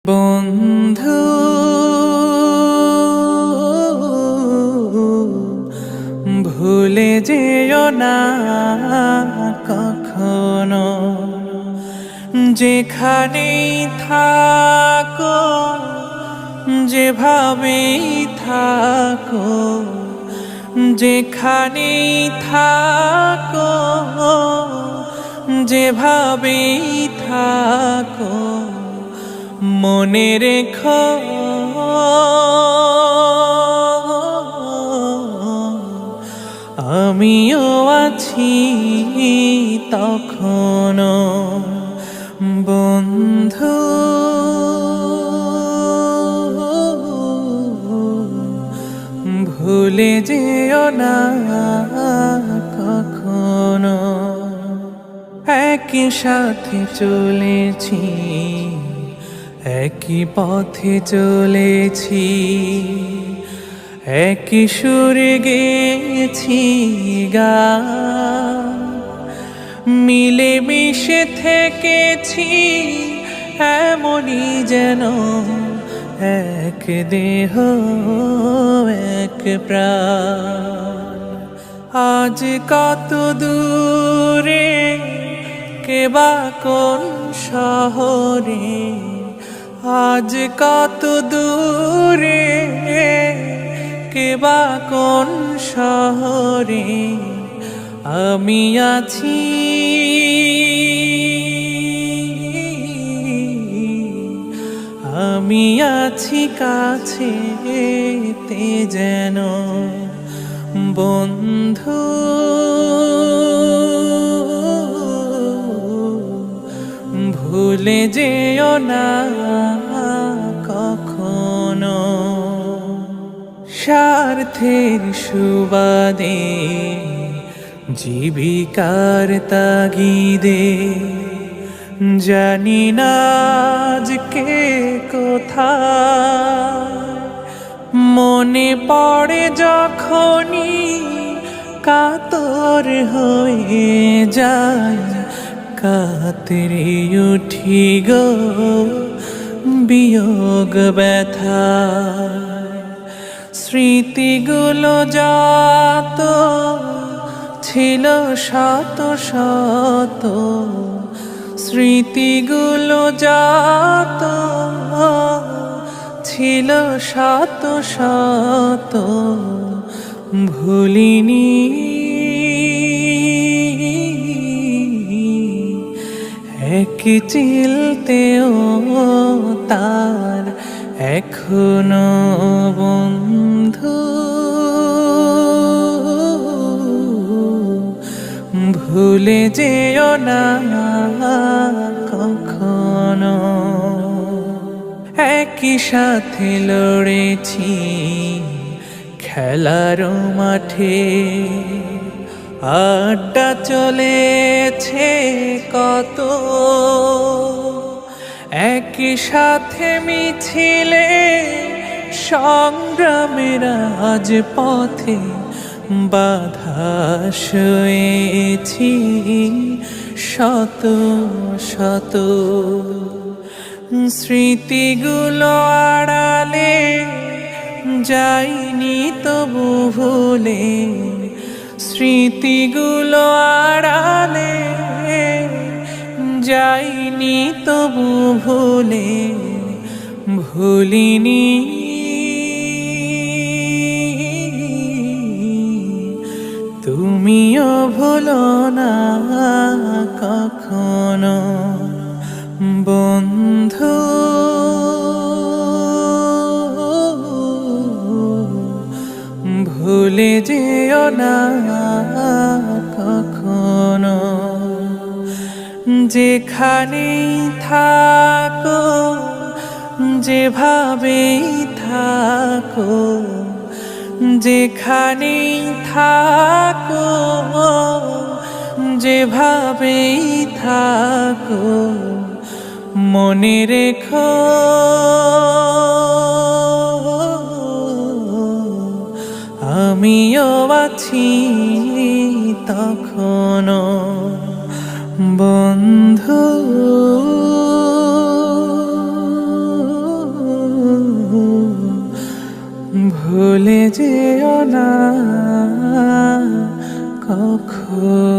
বন্ধু ভুলে যেও না কখনো, যেখানেই থাকো, যেভাবেই থাকো, যেখানেই থাকো, যেভাবেই থাকো, মনে রেখো আমিও আছি তখনো। বন্ধু ভুলে যেও না কখনো। একই সাথে চলেছি, একই পথে চলেছি, একই সুরে গেছি গান, মিলে মিশে থেকেছি এমনই যেন এক দেহ এক প্রাণ। আজ কত দূরে, কে বা কোন শহরে, আজ কত দূরে, কে বা কোন শহরে আমি আছি, আমি আছি কাছেতে যেন। বন্ধু ভুলে যেও না কখনো। স্বার্থের সুবাদে, জীবিকার তাগিদে, জানি না আজকে কোথায়, মনে পড়ে যখনই কাতর হয়ে যায়, কাতরে উঠি গো বিয়োগ ব্যথা। স্মৃতিগুলো যত ছিল শত শত, স্মৃতিগুলো যত ছিল শত শত, ভুলিনি এক চিলতেও তার এখনো। বন্ধু ভুলে যেও না কখনো। একই সাথে লড়েছি খেলার মাঠে, আড্ডা চলেছে কত, একই সাথে মিছিলে সংগ্রামের আজ পথে বাধা সয়েছি শত শত। স্মৃতিগুলো আড়ালে যাইনি তবু ভুলে, স্মৃতিগুলো আড়ালে যাইনি তবু ভুলে, ভুলিনি তুমিও ভুলো না কখনো। বন্ধু ভুলে যেও না কখনো, যেখানেই থাকো, যেভাবেই থাকো, যেখানেই থাকো, যেভাবেই থাকো, মনে রেখো আমিও আছি তখনো। বন্ধু ভুলে যেও না কখনো।